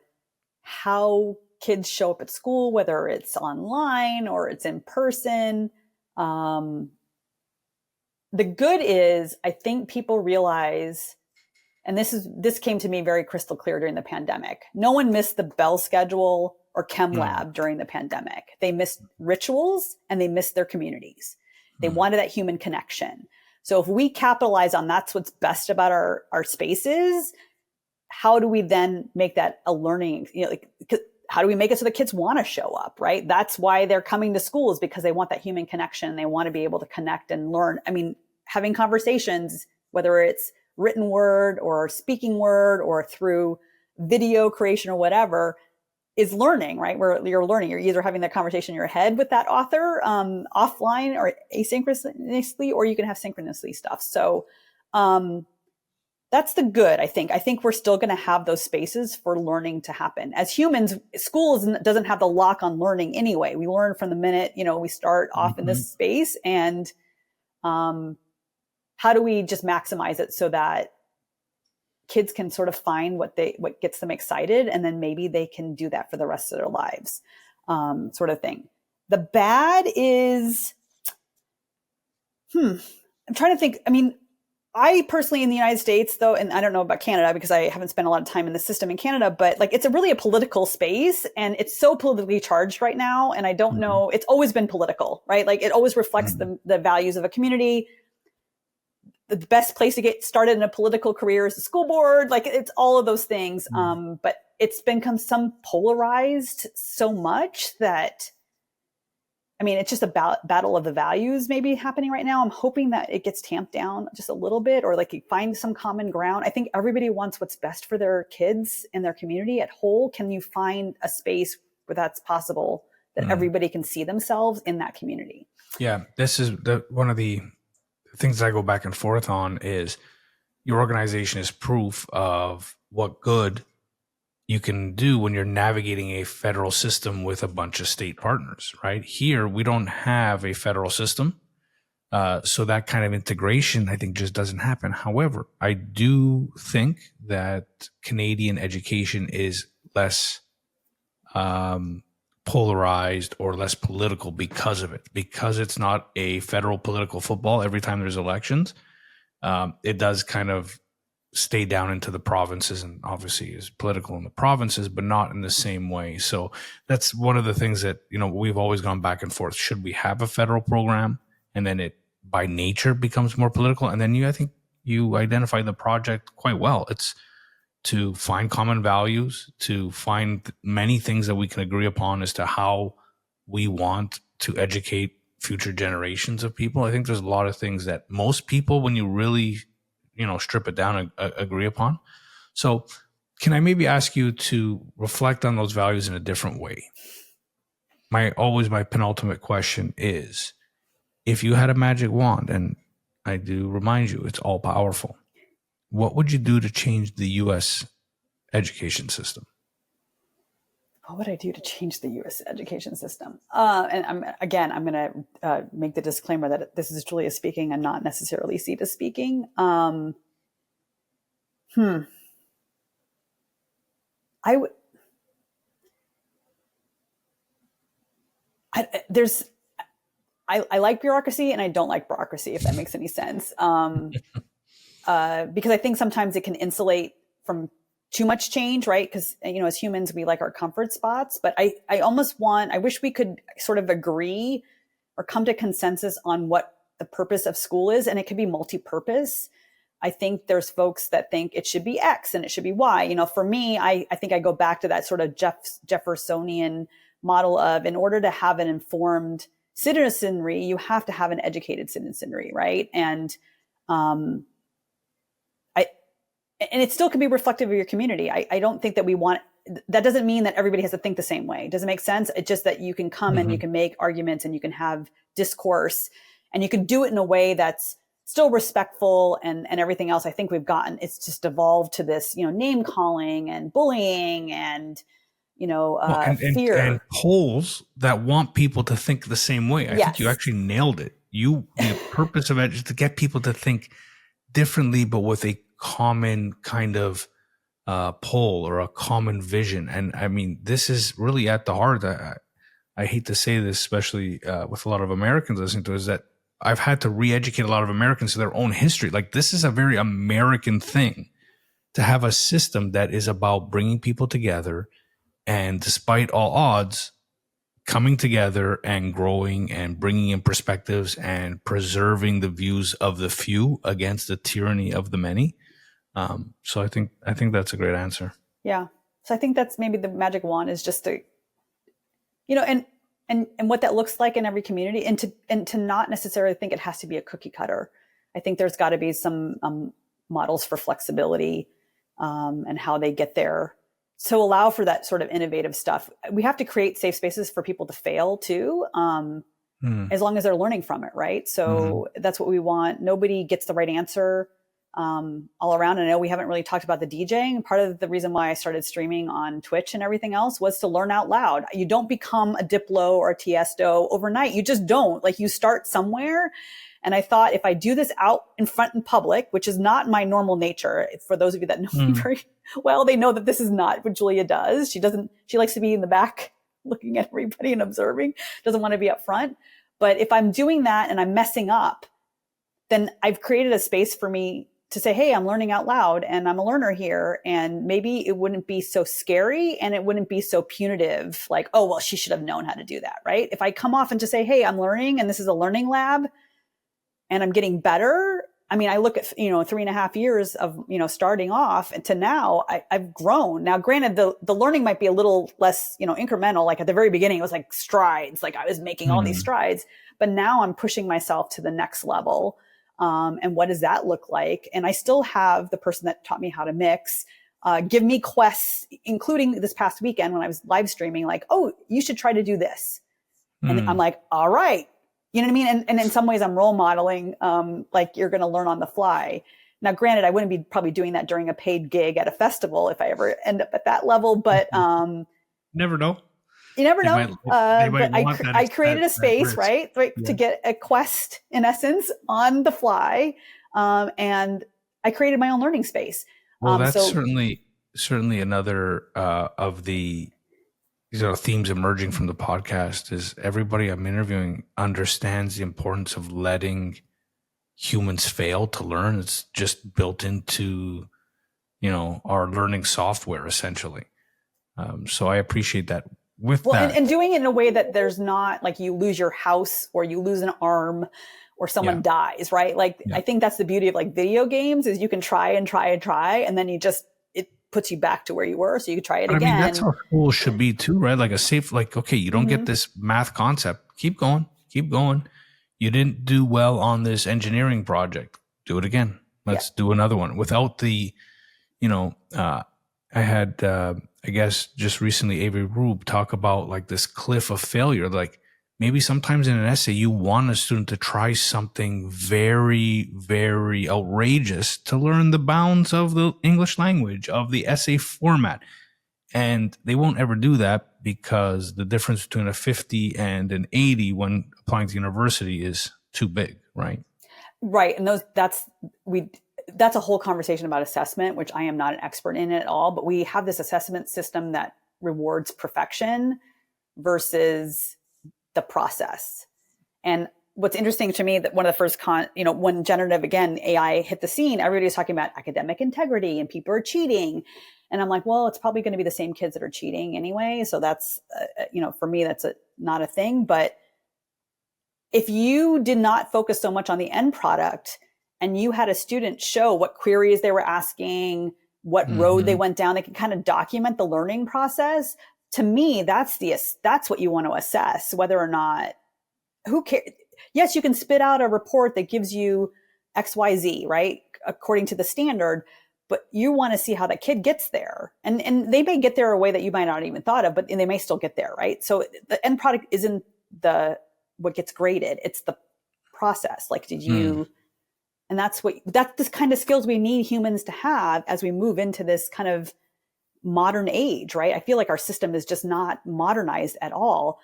how kids show up at school, whether it's online or it's in person. The good is, I think people realize, and this came to me very crystal clear during the pandemic. No one missed the Bell schedule or Chem Lab during the pandemic. They missed rituals and they missed their communities. They wanted that human connection. So if we capitalize on that's what's best about our spaces, how do we then make that a learning, how do we make it so the kids want to show up, right? That's why they're coming to schools, because they want that human connection. They want to be able to connect and learn. I mean, having conversations, whether it's written word or speaking word or through video creation or whatever, is learning, right? Where you're learning. You're either having that conversation in your head with that author offline or asynchronously, or you can have synchronously stuff. So that's the good, I think. I think we're still going to have those spaces for learning to happen. As humans, school doesn't have the lock on learning anyway. We learn from the minute, we start off in this space. And how do we just maximize it so that kids can sort of find what gets them excited, and then maybe they can do that for the rest of their lives, sort of thing. The bad is, I'm trying to think. I mean, I personally in the United States though, and I don't know about Canada because I haven't spent a lot of time in the system in Canada, but like it's really a political space and it's so politically charged right now. And I don't know, it's always been political, right? Like it always reflects the values of a community. The best place to get started in a political career is the school board. Like it's all of those things. But it's become some polarized so much that, I mean, it's just a battle of the values maybe happening right now. I'm hoping that it gets tamped down just a little bit, or like you find some common ground. I think everybody wants what's best for their kids and their community at whole. Can you find a space where that's possible, that everybody can see themselves in that community? Yeah, this is one of the things that I go back and forth on is your organization is proof of what good you can do when you're navigating a federal system with a bunch of state partners, right? Here, we don't have a federal system. So that kind of integration, I think, just doesn't happen. However, I do think that Canadian education is less polarized or less political because of it, because it's not a federal political football every time there's elections. It does kind of stay down into the provinces, and obviously is political in the provinces, but not in the same way. So that's one of the things that, we've always gone back and forth. Should we have a federal program, and then it by nature becomes more political? And then I think you identify the project quite well. It's to find common values, to find many things that we can agree upon as to how we want to educate future generations of people. I think there's a lot of things that most people, when you really strip it down, agree upon. So can I maybe ask you to reflect on those values in a different way? My penultimate question is, if you had a magic wand, and I do remind you, it's all powerful, what would you do to change the U.S. education system? What would I do to change the U.S. education system? And I'm going to make the disclaimer that this is Julia speaking and not necessarily SETDA speaking. I like bureaucracy and I don't like bureaucracy, if that makes any sense. Because I think sometimes it can insulate from too much change, right? Because, as humans, we like our comfort spots, but I wish we could sort of agree or come to consensus on what the purpose of school is. And it could be multi-purpose. I think there's folks that think it should be X and it should be Y. For me, I think I go back to that sort of Jeffersonian model of, in order to have an informed citizenry, you have to have an educated citizenry, right? And it still can be reflective of your community. I don't think that that doesn't mean that everybody has to think the same way. Does it make sense? It's just that you can come and you can make arguments and you can have discourse and you can do it in a way that's still respectful and everything else. I think it's just evolved to this, name calling and bullying and, fear. And polls that want people to think the same way. I think you actually nailed it. The purpose of it is to get people to think differently, but with a common kind of poll or a common vision. And I mean, this is really at the heart. I hate to say this, especially with a lot of Americans listening to it, is that I've had to re-educate a lot of Americans to their own history. Like, this is a very American thing, to have a system that is about bringing people together and, despite all odds, coming together and growing and bringing in perspectives and preserving the views of the few against the tyranny of the many. So I think that's a great answer. Yeah. So I think that's maybe the magic wand, is just to, and what that looks like in every community, and to not necessarily think it has to be a cookie cutter. I think there's got to be some models for flexibility and how they get there. So allow for that sort of innovative stuff. We have to create safe spaces for people to fail too, as long as they're learning from it, right? So that's what we want. Nobody gets the right answer all around. And I know we haven't really talked about the DJing. Part of the reason why I started streaming on Twitch and everything else was to learn out loud. You don't become a Diplo or a Tiesto overnight. You just don't. Like, you start somewhere. And I thought, if I do this out in front in public, which is not my normal nature, for those of you that know me very well, they know that this is not what Julia does. She likes to be in the back looking at everybody and observing, doesn't want to be up front. But if I'm doing that and I'm messing up, then I've created a space for me to say, hey, I'm learning out loud and I'm a learner here. And maybe it wouldn't be so scary and it wouldn't be so punitive, like, oh, well, she should have known how to do that, right? If I come off and just say, hey, I'm learning and this is a learning lab and I'm getting better. I mean, I look at, 3.5 years of, starting off and to now I've grown. Now, granted, the learning might be a little less, incremental. Like, at the very beginning, it was like strides, like I was making all these strides, but now I'm pushing myself to the next level. And what does that look like? And I still have the person that taught me how to mix, give me quests, including this past weekend when I was live streaming, like, oh, you should try to do this. And I'm like, all right. You know what I mean? And in some ways I'm role modeling, like, you're going to learn on the fly. Now, granted, I wouldn't be probably doing that during a paid gig at a festival if I ever end up at that level, but, never know. You never know. But I created a space, right? To get a quest, in essence, on the fly. And I created my own learning space. Well, that's certainly another of the themes emerging from the podcast, is everybody I'm interviewing understands the importance of letting humans fail to learn. It's just built into our learning software essentially. So I appreciate that. With Well, that, and doing it in a way that there's not like you lose your house or you lose an arm or someone dies, right? Like, I think that's the beauty of like video games is you can try and try and try, and then it puts you back to where you were. So you can try it again. I mean, that's how school should be too, right? Like a safe, like, okay, you don't get this math concept. Keep going. You didn't do well on this engineering project. Do it again. Let's do another one without the, I had, I guess just recently Avery Rube talk about like this cliff of failure. Like maybe sometimes in an essay, you want a student to try something very, very outrageous to learn the bounds of the English language, of the essay format. And they won't ever do that because the difference between a 50 and an 80 when applying to university is too big, right? Right. And that's a whole conversation about assessment, which I am not an expert in at all, but we have this assessment system that rewards perfection versus the process. And what's interesting to me that one of the first when generative, again, AI hit the scene, everybody was talking about academic integrity and people are cheating. And I'm like, well, it's probably going to be the same kids that are cheating anyway. So that's, for me, that's not a thing. But if you did not focus so much on the end product and you had a student show what queries they were asking, what road they went down, they can kind of document the learning process. To me, that's what you want to assess, whether or not, who cares? Yes, you can spit out a report that gives you XYZ, right? According to the standard, but you want to see how that kid gets there. And they may get there a way that you might not even thought of, but they may still get there, right? So the end product isn't what gets graded. It's the process. Like, did you, and that's this kind of skills we need humans to have as we move into this kind of modern age, right? I feel like our system is just not modernized at all.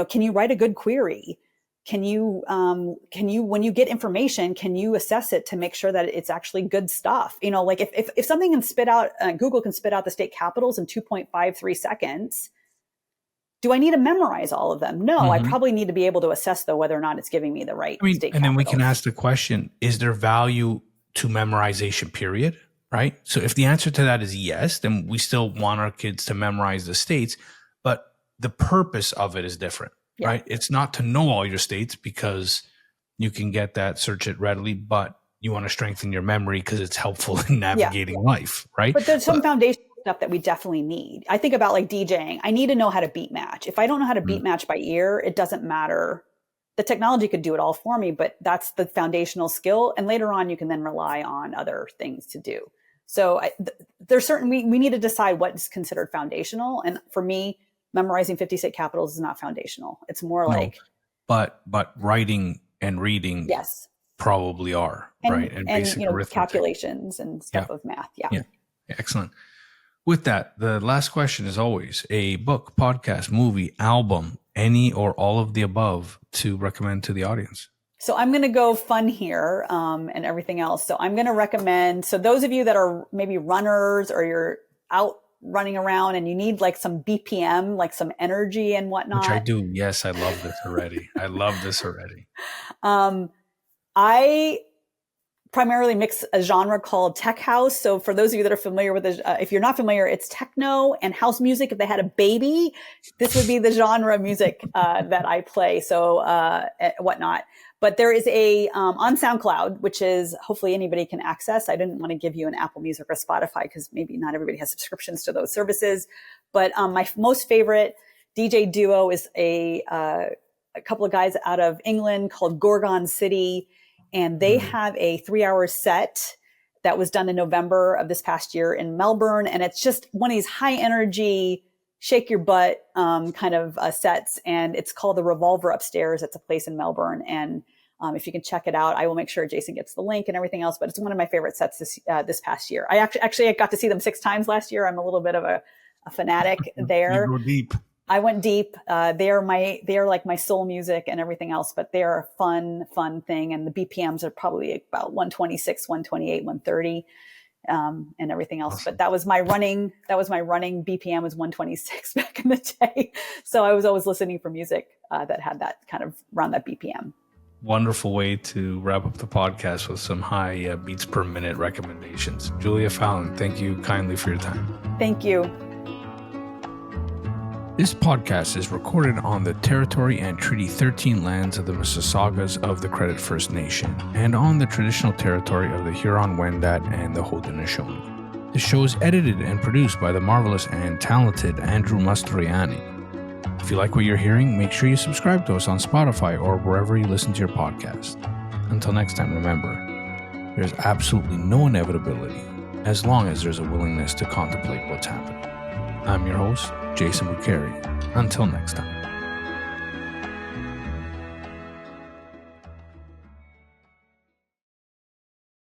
Can you write a good query? Can you, when you get information, can you assess it to make sure that it's actually good stuff? Like if something can spit out, Google can spit out the state capitals in 2.53 seconds, do I need to memorize all of them? No, I probably need to be able to assess though, whether or not it's giving me the right state capitals. And then we can ask the question, is there value to memorization, period? Right? So if the answer to that is yes, then we still want our kids to memorize the states, but the purpose of it is different. Yeah. Right. It's not to know all your states because you can get that, search it readily, but you want to strengthen your memory because it's helpful in navigating life. Right. But there's some foundational stuff that we definitely need. I think about like DJing. I need to know how to beat match. If I don't know how to beat match by ear, it doesn't matter. The technology could do it all for me, but that's the foundational skill. And later on, you can then rely on other things to do. So there's we need to decide what is considered foundational. And for me, memorizing 50 state capitals is not foundational. It's more like, but writing and reading, yes, probably are, right? And basic arithmetic, calculations and stuff of math. Yeah. Excellent. With that, the last question is always a book, podcast, movie, album, any or all of the above to recommend to the audience. So I'm going to go fun here and everything else. So I'm going to recommend, so those of you that are maybe runners or you're out running around and you need like some BPM, like some energy and whatnot. Which I do. Yes, I love this already. I primarily mix a genre called tech house. So for those of you that are familiar with it, if you're not familiar, it's techno and house music. If they had a baby, this would be the genre of music that I play. So whatnot. But there is on SoundCloud, which is hopefully anybody can access. I didn't want to give you an Apple Music or Spotify because maybe not everybody has subscriptions to those services. But my most favorite DJ duo is a couple of guys out of England called Gorgon City. And they have a 3-hour set that was done in November of this past year in Melbourne. And it's just one of these high energy, shake your butt kind of sets. And it's called the Revolver Upstairs. It's a place in Melbourne. And if you can check it out, I will make sure Jason gets the link and everything else. But it's one of my favorite sets this past year. I actually got to see them 6 times last year. I'm a little bit of a fanatic there. You go deep. I went deep. They are like my soul music and everything else, but they are a fun thing. And the BPMs are probably about 126, 128, 130. And everything else. Awesome. But that was my running BPM was 126 back in the day. So I was always listening for music that had that kind of around that BPM. wonderful way to wrap up the podcast with some high beats per minute recommendations. Julia Fallon, thank you kindly for your time. Thank you. This podcast is recorded on the territory and Treaty 13 lands of the Mississaugas of the Credit First Nation and on the traditional territory of the Huron-Wendat and the Haudenosaunee. The show is edited and produced by the marvelous and talented Andrew Mastroianni. If you like what you're hearing, make sure you subscribe to us on Spotify or wherever you listen to your podcast. Until next time, remember, there's absolutely no inevitability as long as there's a willingness to contemplate what's happening. I'm your host, Jason Bucheri. Until next time.